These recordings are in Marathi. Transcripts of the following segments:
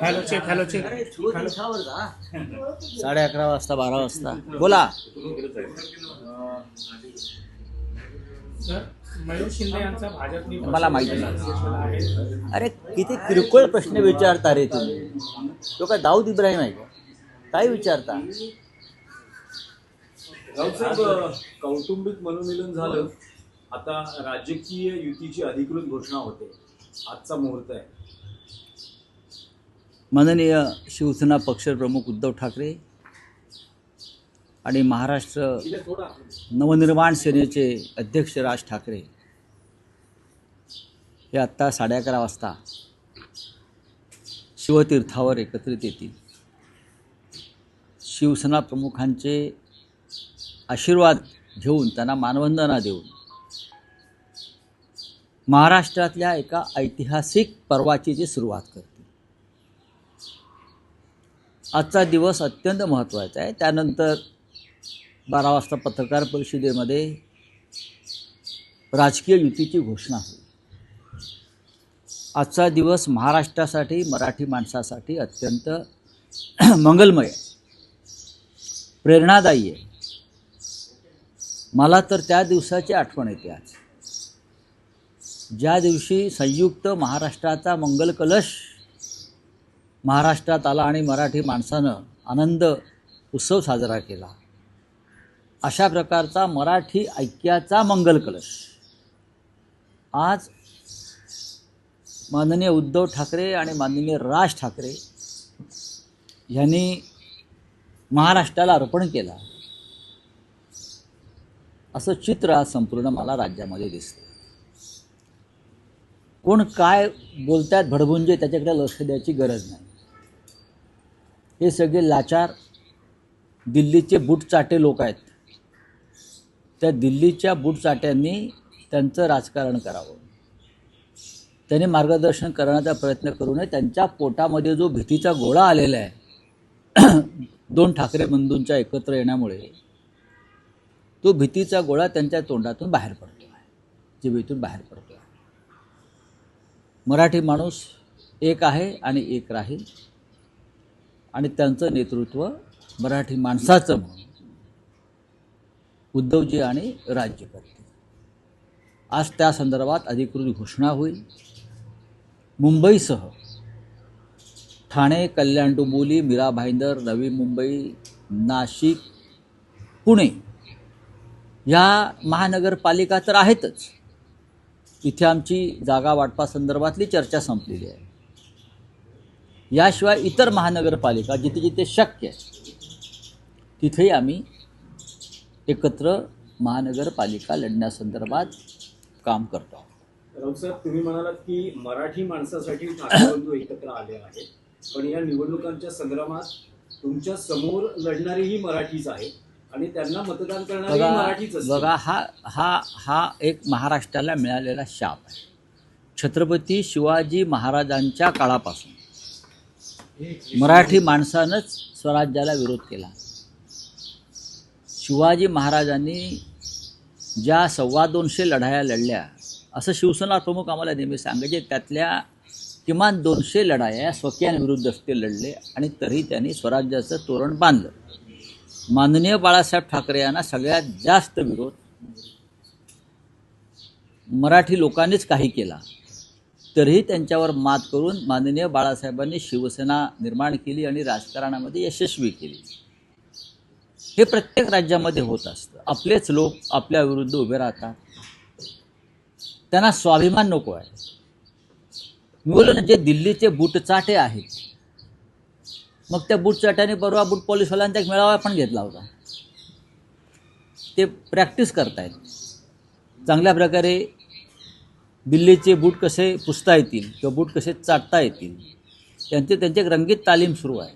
हॅलो चेक 11:30 वाजता 12 वाजता बोला. सर मयूर शिंदे यांचा भाजपने मला माहिती नाही. आहे. अरे किती किरकोळ प्रश्न विचारता रे तुम्ही. तो काय दाऊद इब्राहिम आहे का? काय विचारता? राऊत साहेब, कौटुंबिक मनोमिलन झालं, आता राजकीय युतीची अधिकृत घोषणा होते. आजचा मुहूर्त आहे. माननीय शिवसेना पक्षप्रमुख उद्धव ठाकरे आणि महाराष्ट्र नवनिर्माण सेनेचे अध्यक्ष राज ठाकरे हे आत्ता 11:30 वाजता शिवतीर्थावर एकत्रित येतील. शिवसेना प्रमुखांचे आशीर्वाद घेऊन त्यांना मानवंदना देऊन महाराष्ट्रातल्या एका ऐतिहासिक पर्वाची जी सुरुवात करतील. आजचा दिवस अत्यंत महत्त्वाचा आहे. त्यानंतर 12 वाजता पत्रकार परिषदेमध्ये राजकीय युतीची घोषणा होईल. आजचा दिवस महाराष्ट्रासाठी, मराठी माणसासाठी अत्यंत मंगलमय, प्रेरणादायी आहे. मला तर त्या दिवसाची आठवण येते आज, ज्या दिवशी संयुक्त महाराष्ट्राचा मंगल कलश महाराष्ट्रात आला आणि मराठी माणसानं आनंद उत्सव साजरा केला. अशा प्रकारचा मराठी ऐक्याचा मंगल कलश आज माननीय उद्धव ठाकरे आणि माननीय राज ठाकरे यांनी महाराष्ट्राला अर्पण केला, असं चित्र आज संपूर्ण मला राज्यामध्ये दिसतं. कोण काय बोलतात भडभुंजे त्याच्याकडे लक्ष द्यायची गरज नाही. हे सगळे लाचार दिल्लीचे बूटचाटे लोक आहेत. त्या दिल्लीच्या बूटचाट्यांनी त्यांचं राजकारण करावं, त्यांनी मार्गदर्शन करण्याचा प्रयत्न करू नये. त्यांच्या पोटामध्ये जो भीतीचा गोळा आलेला आहे 2 ठाकरे बंधूंच्या एकत्र येण्यामुळे, तो भीतीचा गोळा त्यांच्या तोंडातून बाहेर पडतो आहे, जिभेतून बाहेर पडतो आहे. मराठी माणूस एक आहे आणि एक राहील, आणि त्यांचं नेतृत्व मराठी माणसाचं म्हणून उद्धवजी आणि राज्य करतील. आज त्या संदर्भात अधिकृत घोषणा होईल. मुंबईसह ठाणे, कल्याण, डोंबिवली, मीरा भाईंदर, नवी मुंबई, नाशिक, पुणे या महानगरपालिका तर आहेतच. इथे आमची जागा वाटपासंदर्भातली चर्चा संपलेली आहे. याशिवाय इतर महानगरपालिका जिथे जिथे शक्य आहे तिथेही आम्ही एकत्र महानगरपालिका लढण्यासंदर्भात काम करतो आहोत. राऊत साहेब, तुम्ही म्हणालात की मराठी माणसासाठी ठाकरे बंधू एकत्र आले आहेत, पण या निवडणुकांच्या संग्रामात तुमच्या समोर लढणारेही मराठीच आहेत आणि त्यांना मतदान करणारे मराठीच असतील. बघा, हा एक महाराष्ट्राला मिळालेला शाप आहे. छत्रपती शिवाजी महाराजांच्या काळापासून मराठी माणसानंच स्वराज्याला विरोध केला. शिवाजी महाराजांनी ज्या 225 लढाया लढल्या असं शिवसेना प्रमुख आम्हाला नेहमी सांगायचे. त्यातल्या किमान 200 लढाया स्वकीयांविरुद्ध ते लढले आणि तरी त्यांनी स्वराज्याचं तोरण बांधलं. माननीय बाळासाहेब ठाकरे यांना सगळ्यात जास्त विरोध मराठी लोकांनीच काही केला, तरीही त्यांच्यावर मात करून माननीय बाळासाहेबांनी शिवसेना निर्माण केली आणि राजकारणामध्ये यशस्वी केली. हे प्रत्येक राज्यामध्ये होत असतं. आपलेच लोक आपल्या विरुद्ध उभे राहतात. त्यांना स्वाभिमान नको आहे. मी बोललो ना, जे दिल्लीचे बूटचाटे आहेत, मग त्या बूटचाट्याने परवा बूट पॉलिसवाल्यांचा एक मेळावा पण घेतला होता. ते प्रॅक्टिस करतायत चांगल्या प्रकारे दिल्लीचे बूट कसे पुसता येतील किंवा बूट कसे चाटता येतील, त्यांची एक रंगीत तालीम सुरू आहे.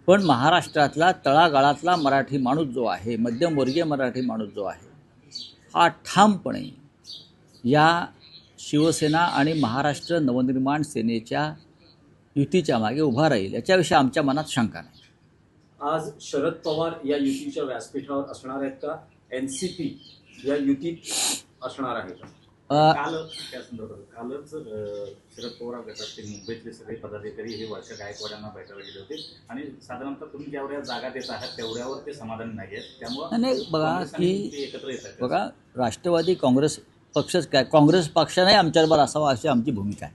पण महाराष्ट्रातला तळागाळातला मराठी माणूस जो आहे, मध्यमवर्गीय मराठी माणूस जो आहे, हा ठामपणे या शिवसेना आणि महाराष्ट्र नवनिर्माण सेनेच्या युतीच्या मागे उभा राहील, याच्याविषयी आमच्या मनात शंका नाही. आज शरद पवार या युतीच्या व्यासपीठावर असणार आहेत का? NCP या युतीत असणार आहे का? काल त्या संदर्भात कालच शरद पवार गटाचे मुंबईतले सगळे पदाधिकारी हे वर्षा गायकवाडांना भेटायला गेले होते आणि साधारणतः तुम्ही जेवढ्या जागा देत आहात तेवढ्यावर ते समाधानी नाही आहेत. त्यामुळे नाही बघा की एकत्र येत आहेत. बघा राष्ट्रवादी काँग्रेस पक्षच काय, काँग्रेस पक्षाने आमच्याबरोबर असावा अशी आमची भूमिका आहे.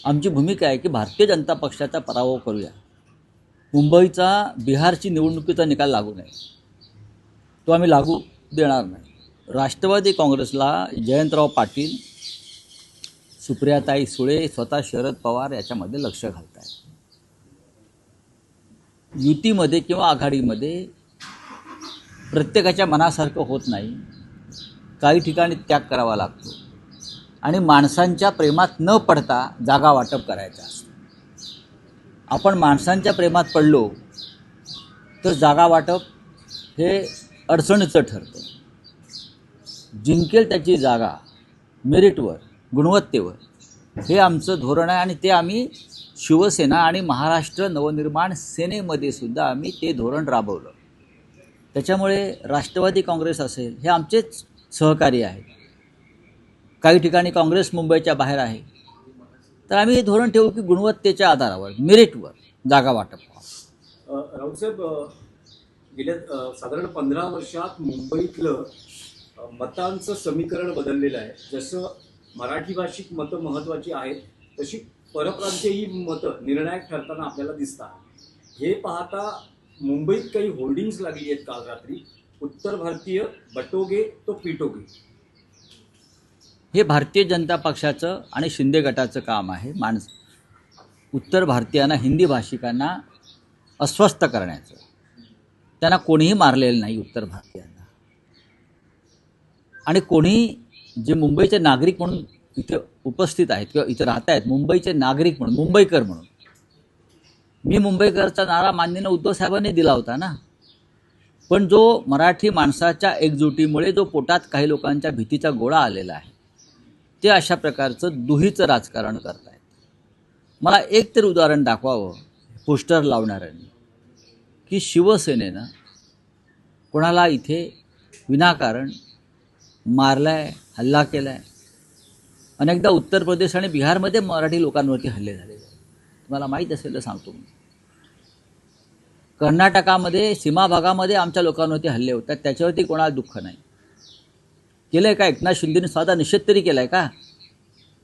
आमची भूमिका आहे की भारतीय जनता पक्षाचा पराभव करूया. मुंबईचा बिहारची निवडणुकीचा निकाल लागू नये, तो आम्ही लागू देणार नाही. राष्ट्रवादी काँग्रेसला जयंतराव पाटील, सुप्रियाताई सुळे, स्वतः शरद पवार याच्यामध्ये लक्ष घालत आहेत. युतीमध्ये किंवा आघाडीमध्ये प्रत्येकाच्या मनासारखं होत नाही. काही ठिकाणी त्याग करावा लागतो आणि माणसांच्या प्रेमात न पडता जागा वाटप करायचं असतं. आपण माणसांच्या प्रेमात पडलो तर जागा वाटप हे अडचणीचं ठरतं. जिंकेल त्याची जागा मेरिटवर, गुणवत्तेवर, हे आमचं धोरण आहे आणि ते आम्ही शिवसेना आणि महाराष्ट्र नवनिर्माण सेनेमध्ये सुद्धा आम्ही ते धोरण राबवलं. त्याच्यामुळे राष्ट्रवादी काँग्रेस असेल हे आमचेच सहकारी आहेत. काही ठिकाणी काँग्रेस मुंबईच्या बाहेर आहे, तर आम्ही हे धोरण ठेवू की गुणवत्तेच्या आधारावर, मेरिटवर जागा वाटप व्हावं. राऊतसाहेब, गेल्या साधारण 15 वर्षात मुंबईतलं मतांचं समीकरण बदललेलं आहे. जसं मराठी भाषिक मतं महत्त्वाची आहेत तशी परप्रांतीय ही मतं निर्णायक ठरताना आपल्याला दिसतात. हे पाहता मुंबईत काही होर्डिंग्स लागली आहेत काल रात्री, उत्तर भारतीय बटोगे तो पिटोगे. हे भारतीय जनता पक्षाचं आणि शिंदे गटाचं काम आहे. उत्तर भारतीयांना, हिंदी भाषिकांना अस्वस्थ करण्याचं. त्यांना कोणीही मारलेलं नाही उत्तर भारतीयांना. आणि कोणी जे मुंबईचे नागरिक म्हणून इथे उपस्थित आहेत किंवा इथे राहत आहेत, मुंबईचे नागरिक म्हणून, मुंबईकर म्हणून, मी मुंबईकरचा नारा माननीय उद्धव साहेबांनी दिला होता ना. पण जो मराठी माणसाच्या एकजुटीमुळे जो पोटात काही लोकांच्या भीतीचा गोळा आलेला आहे, ते अशा प्रकारचं दुहीचं राजकारण करत आहेत. मला एक तरी उदाहरण दाखवावं पोस्टर लावणाऱ्यांनी की शिवसेनेनं कोणाला इथे विनाकारण मारलाय, हल्ला केला आहे. अनेकदा उत्तर प्रदेश आणि बिहारमध्ये मराठी लोकांवरती हल्ले झालेले आहेत. तुम्हाला माहीत असेल तर सांगतो मी. कर्नाटकामध्ये सीमा भागामध्ये आमच्या लोकांवरती हल्ले होतात, त्याच्यावरती कोणाला दुःख नाही. केलं आहे का? एकनाथ शिंदेने साधा निषेध तरी केला आहे का?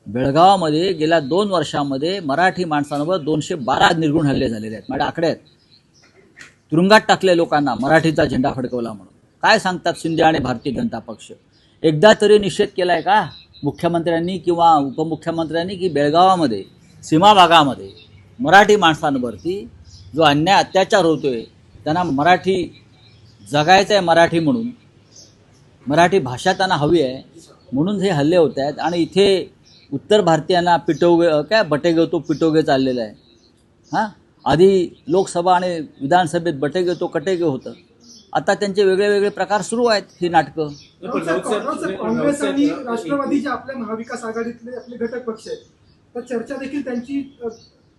बेळगावामध्ये गेल्या 2 वर्षामध्ये मराठी माणसांवर 212 निर्गुण हल्ले झालेले आहेत. माझ्या आकडे आहेत. तुरुंगात टाकले लोकांना मराठीचा झेंडा फडकवला म्हणून. काय सांगतात शिंदे आणि भारतीय जनता पक्ष? एकदा तरी निषेध केला आहे का मुख्यमंत्र्यांनी किंवा उपमुख्यमंत्र्यांनी की बेळगावामध्ये सीमा भागामध्ये मराठी माणसांवरती जो अन्याय अत्याचार होतोय, त्यांना मराठी जगायचं आहे, मराठी म्हणून, मराठी भाषा त्यांना हवी आहे म्हणून हे हल्ले होत आहेत. आणि इथे उत्तर भारतीयांना पिटोगे काय बटेगे तो पिटोगे चाललेलं आहे. हां, आधी लोकसभा आणि विधानसभेत बटेगे तो कटेगे होतं. आता त्यांचे वेगळे वेगळे प्रकार सुरू आहेत. ही नाटकं काँग्रेस आणि राष्ट्रवादी जे आपल्या महाविकास आघाडीतले आपले घटक पक्ष आहेत, तर चर्चा देखील त्यांची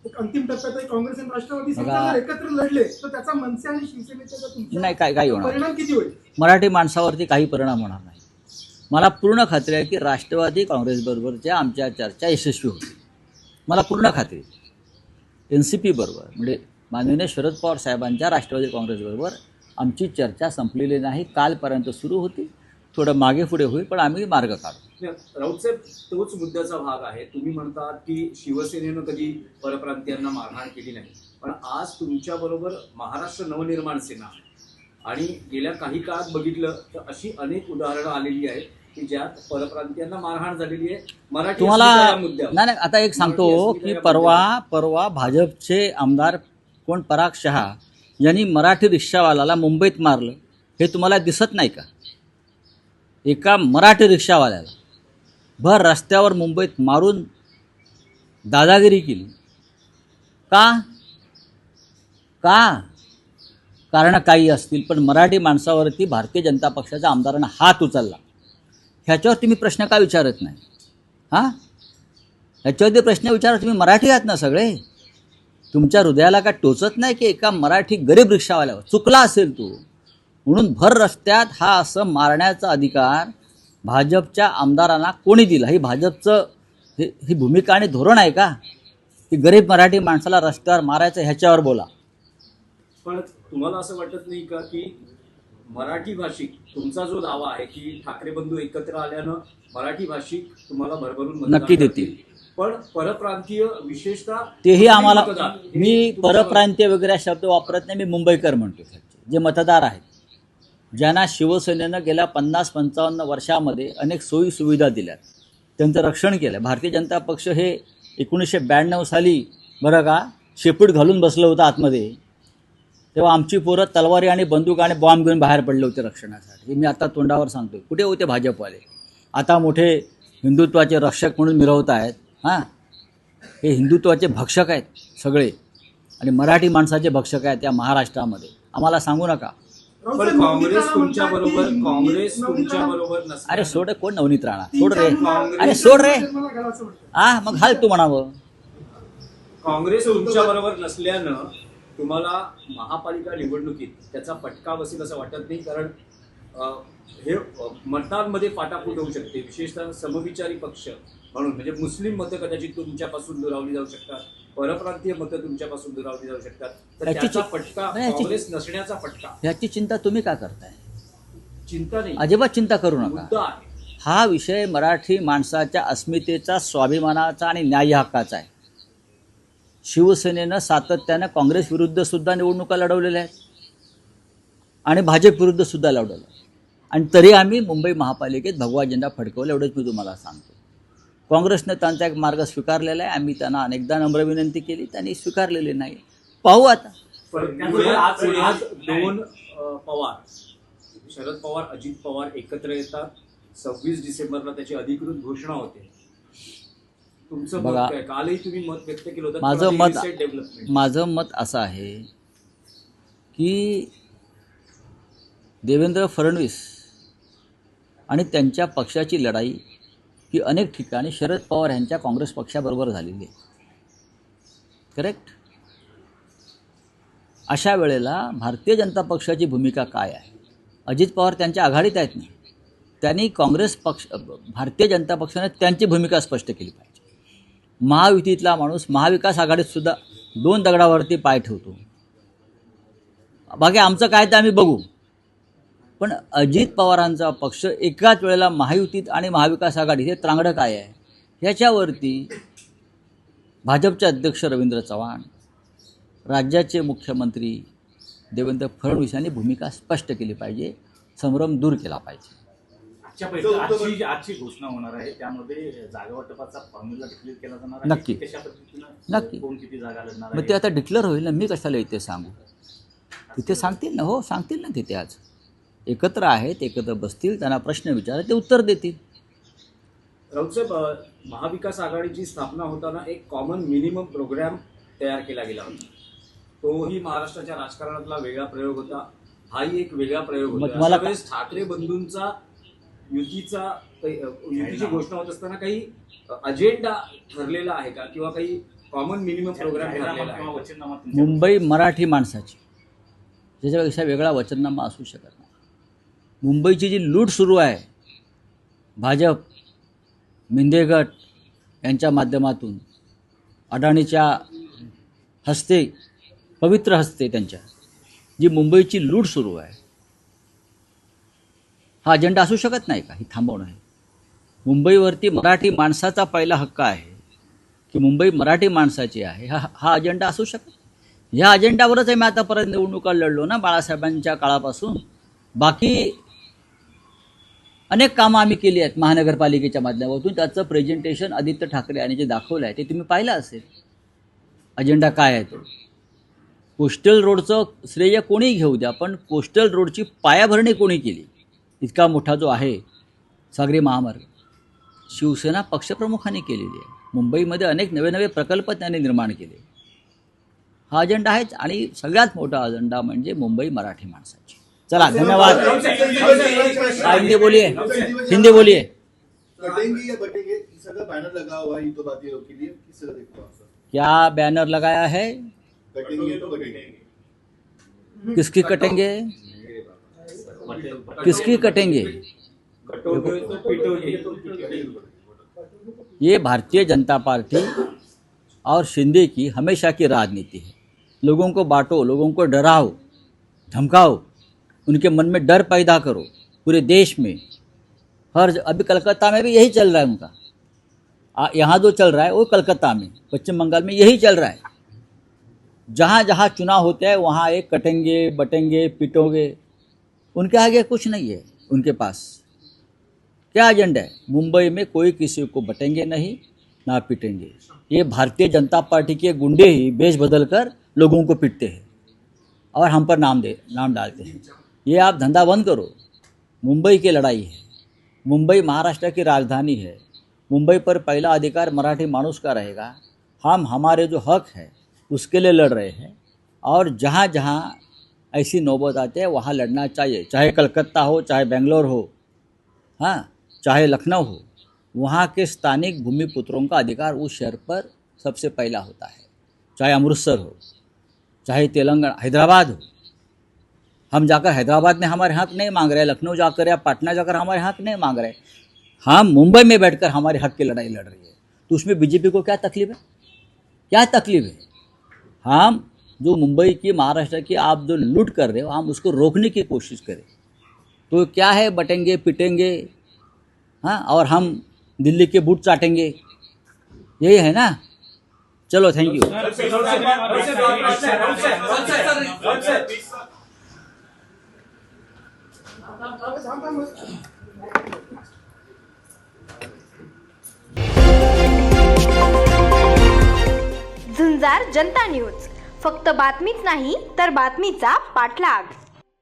एक अंतिम टप्प्यात आहे. काँग्रेस आणि राष्ट्रवादी जर एकत्र लढले तर त्याचा मनसे आणि शिवसेनेचा नाही काय होणार, परिणाम किती होईल? मराठी माणसावरती काही परिणाम होणार नाही. मला पूर्ण खात्री आहे की राष्ट्रवादी काँग्रेसबरोबरच्या आमच्या चर्चा यशस्वी होतील. मला पूर्ण खात्री. NCP बरोबर म्हणजे माननीय शरद पवार साहेबांच्या राष्ट्रवादी काँग्रेसबरोबर आमची चर्चा संपलेली नाही. कालपर्यंत सुरू होती, थोडं मागे पुढे होईल, पण आम्ही मार्ग काढू. राऊतसाहेब, तोच मुद्द्याचा भाग आहे. तुम्ही म्हणतात की शिवसेनेनं कधी परप्रांतीयांना मारहाण केली नाही, पण आज तुमच्याबरोबर महाराष्ट्र नवनिर्माण सेना आणि गेल्या काही काळात बघितलं तर अशी अनेक उदाहरणं आलेली आहेत की ज्यात परप्रांतीयांना मारहाण झालेली आहे. मराठी तुम्हाला मुद्द्यावर नाही आता एक सांगतो की परवा भाजपचे आमदार कोण पराग शहा यांनी मराठी रिक्षावाल्याला मुंबईत मारलं. हे तुम्हाला दिसत नाही का? एका मराठी रिक्षावाल्याला भर रस्त्यावर मुंबईत मारून दादागिरी केली. का? कारण काही असतील, पण मराठी माणसावरती भारतीय जनता पक्षाच्या आमदारांना हात उचलला. ह्याच्यावर तुम्ही प्रश्न का विचारत नाही? हां, ह्याच्यावरती प्रश्न विचारा. तुम्ही मराठी आहात ना सगळे? तुमच्या हृदयाला काय टोचत नाही की एका मराठी गरीब रिक्षावाल्यावर चुकला असेल तू म्हणून भर रस्त्यात हा असं मारण्याचा अधिकार भाजपच्या आमदारांना कोणी दिलं? ही भाजपचं ही भूमिका आणि धोरण आहे का की गरीब मराठी माणसाला रस्त्यावर मारायचं? ह्याच्यावर बोला. पण तुम्हाला असं वाटत नाही का की मराठी भाषिक, तुमचा जो दावा आहे की ठाकरे बंधू एकत्र आल्यानं मराठी भाषिक तुम्हाला भरभरून मतदान नक्की करतील. देतील. पण परप्रांतीय विशेषतः तेही आम्हाला, मतदार, हे मी तुमच्या- परप्रांतीय वगैरे शब्द वापरत नाही, मी मुंबईकर म्हणतो. जे मतदार आहेत, ज्यांना शिवसेनेनं गेल्या 50-55 वर्षामध्ये अनेक सोयी सुविधा दिल्यात, त्यांचं रक्षण केलं. भारतीय जनता पक्ष हे 1992 साली बरं का शेपूट घालून बसलं होतं आतमध्ये, तेव्हा आमची पोरं तलवारी आणि बंदूक आणि बॉम्ब घेऊन बाहेर पडले होते रक्षणासाठी. हे मी आता तोंडावर सांगतो. कुठे होते भाजपवाले? आता मोठे हिंदुत्वाचे रक्षक म्हणून मिरवत आहेत. हां, हे हिंदुत्वाचे भक्षक आहेत सगळे आणि मराठी माणसाचे भक्षक आहेत या महाराष्ट्रामध्ये. आम्हाला सांगू नका. राऊत पण साहेब, काँग्रेस नवनीत तुमच्या राणा बरोबर, म्हणतात की काँग्रेस नवनीत तुमच्या राणा- बरोबर अरे नसल्यानं- सोड रे, कोण नवनीत राणा? तीन सोड रे. चार मुलं- अरे सोड रे. मला घाला असं वाटतं. हा, मग घाल तू म्हणावं. काँग्रेस तुमच्या बरोबर नसल्यानं तुम्हाला महापालिका निवडणुकीत त्याचा फटका बसेल असं वाटत नाही, कारण हे मतांमध्ये फाटाफूट होऊ शकते, विशेषतः समविचारी पक्ष म्हणून. म्हणजे मुस्लिम मतं कदाचित तुमच्यापासून दुरावली जाऊ शकतात, परप्रांतीय मतं तुमच्यापासून दुरावली जाऊ शकतात. तर याची त्याचा चि- फटका, नाही, याची- काँग्रेस नसण्याचा फटका, ह्याची चिंता तुम्ही का करताय? चिंता नाही, अजिबात चिंता करू नका. मुद्दा आहे. हा विषय मराठी माणसाच्या अस्मितेचा, स्वाभिमानाचा आणि न्याय हक्काचा आहे. शिवसेनेनं सातत्यानं काँग्रेस विरुद्ध सुद्धा निवडणुका लढवलेल्या आहेत आणि भाजप विरुद्ध सुद्धा लढवलं, आणि तरी आम्ही मुंबई महापालिकेत भगवा झेंडा फडकवला. एवढंच मी तुम्हाला सांगतो. काँग्रेसनं त्यांचा एक मार्ग स्वीकारलेला आहे. आम्ही त्यांना अनेकदा नम्र विनंती केली, त्यांनी स्वीकारलेली नाही. पाहू आता. पण त्यामुळे पुण्यात दोन पवार, शरद पवार, अजित पवार एकत्र येतात. 26 डिसेंबरला त्याची अधिकृत घोषणा होते. तुमचं बघा, मत काय? कालही तुम्ही मत व्यक्त केलं होतं. माझं मत असं आहे की देवेंद्र फडणवीस आणि त्यांच्या पक्षाची लढाई ही अनेक ठिकाणी शरद पवार यांच्या काँग्रेस पक्षाबरोबर झालेली आहे. करेक्ट? अशा वेळेला भारतीय जनता पक्षाची भूमिका काय आहे? अजित पवार त्यांच्या आघाडीत आहेत ना, त्यांनी काँग्रेस पक्ष, भारतीय जनता पक्षाने त्यांची भूमिका स्पष्ट केली पाहिजे. महायुतीतला माणूस महाविकास आघाडीत सुद्धा 2 दगडावरती पाय ठेवतो. बाकी आमचं काय ते आम्ही बघू, पण अजित पवारांचा पक्ष एकाच वेळेला महायुतीत आणि महाविकास आघाडीत, हे त्रांगडं काय आहे? ह्याच्यावरती भाजपचे अध्यक्ष रवींद्र चव्हाण, राज्याचे मुख्यमंत्री देवेंद्र फडणवीस यांनी भूमिका स्पष्ट केली पाहिजे, संभ्रम दूर केला पाहिजे. आजची घोषणा होणार आहे, त्यामध्ये जागा वाटपाचा फॉर्म्युला डिक्लेअर केला जाणार आहे. नक्की. कशा पद्धतीनं, नक्की. कोण किती जागा लढणार मग ते आता डिक्लेअर होईल ना, मी कशाला इथे सांगू? तिथे सांगतील ना. हो, सांगतील ना. तिथे आज एकत्र आहेत, एकत्र बसतील, त्यांना प्रश्न विचारा, ते उत्तर देतील. राऊतसाहेब, महाविकास आघाडीची स्थापना होताना एक कॉमन मिनिमम प्रोग्राम तयार केला गेला होता. तोही महाराष्ट्राच्या राजकारणातला वेगळा प्रयोग होता. हाही एक वेगळा प्रयोग मग होता. मला अशा वेळेस ठाकरे बंधूंचा युतीची घोषणा होत असताना काही अजेंडा ठरलेला आहे का, किंवा काही कॉमन मिनिमम प्रोग्राम ठरलेला आहे? वचननामा मुंबई मराठी माणसाची ज्याच्यापेक्षा वेगळा वचननामा असू शकत नाही. मुंबईची जी लूट सुरू आहे, भाजप, मिंदे गट यांच्या माध्यमातून, अडाणीच्या हस्ते, पवित्र हस्ते त्यांच्या जी मुंबईची लूट सुरू आहे, हा अजेंडा असू शकत नाही का? ही थांबवणं आहे. मुंबईवरती मराठी माणसाचा पहिला हक्क आहे की मुंबई मराठी माणसाची आहे, हा अजेंडा असू शकत. ह्या अजेंडावरच आहे मी आतापर्यंत निवडणुका लढलो ना, बाळासाहेबांच्या काळापासून. बाकी अनेक कामं आम्ही केली आहेत महानगरपालिकेच्या माध्यमातून. त्याचं प्रेझेंटेशन आदित्य ठाकरे यांनी जे दाखवलं आहे ते तुम्ही पाहिलं असेल. अजेंडा काय आहे तो? कोस्टल रोडचं श्रेय कोणी घेऊ द्या, पण कोस्टल रोडची पायाभरणी कोणी केली? इतका मोठा जो आहे सागरी महामार्ग, शिवसेना पक्षप्रमुखांनी केलेली आहे. मुंबईमध्ये अनेक नवे नवे प्रकल्प त्यांनी निर्माण केले. हा अजेंडा आहेच. आणि सगळ्यात मोठा अजेंडा म्हणजे मुंबई मराठी माणसाची. चला, धन्यवाद. हिंदी बोलिए, हिंदी बोलिए. कटेंगे या बटेंगे, सगळं बैनर लगा हुआ है, ये तो बातें के लिए किस तरह देखते हो आप सर? क्या बैनर लगाया है? कटेंगे तो बटेंगे, किसकी कटेंगे? किसकी कटेंगे? कटवतोय तो पिटवतोय. ये भारतीय जनता पार्टी और शिंदे की हमेशा की राजनीति है। लोगों को बांटो, लोगों को डराओ, धमकाओ, उनके मन में डर पैदा करो पूरे देश में। अभी कलकत्ता में भी यही चल रहा है उनका। यहाँ जो चल रहा है वो कलकत्ता में, पश्चिम बंगाल में यही चल रहा है। जहाँ जहाँ चुनाव होते हैं वहाँ एक कटेंगे, बटेंगे, पिटोगे। उनके आगे कुछ नहीं है। उनके पास क्या एजेंडा है? मुंबई में कोई किसी को बटेंगे नहीं, ना पिटेंगे। ये भारतीय जनता पार्टी के गुंडे ही बेश बदल कर लोगों को पिटते हैं और हम पर नाम डालते हैं। ये आप धंधा बंद करो। मुंबई की लड़ाई है। मुंबई महाराष्ट्र की राजधानी है। मुंबई पर पहला अधिकार मराठी मानुस का रहेगा। हम हमारे जो हक है उसके लिए लड़ रहे हैं और जहाँ जहाँ ऐसी नौबत आती है वहाँ लड़ना चाहिए, चाहे कलकत्ता हो, चाहे बेंगलोर हो, हाँ, चाहे लखनऊ हो। वहाँ के स्थानिक भूमिपुत्रों का अधिकार उस शहर पर सबसे पहला होता है, चाहे अमृतसर हो, चाहे तेलंगाना, हैदराबाद हो। हम जाकर हैदराबाद में हमारे हक नहीं मांग रहे, लखनऊ जाकर या पटना जाकर हमारे हक नहीं मांग रहे। हम मुंबई में बैठकर हमारे हक की लड़ाई लड़ रही है। तो उसमें बीजेपी को क्या तकलीफ है? क्या तकलीफ है? हम जो मुंबई की, महाराष्ट्र की आप जो लूट कर रहे हो, हम उसको रोकने की कोशिश करें। तो क्या है, बटेंगे, पिटेंगे, हाँ, और हम दिल्ली के बूट चाटेंगे, यही है ना? चलो, thank you. Jhunjar Janata news, फक्त बातमीच नाही तर बातमीचा पाठलाग.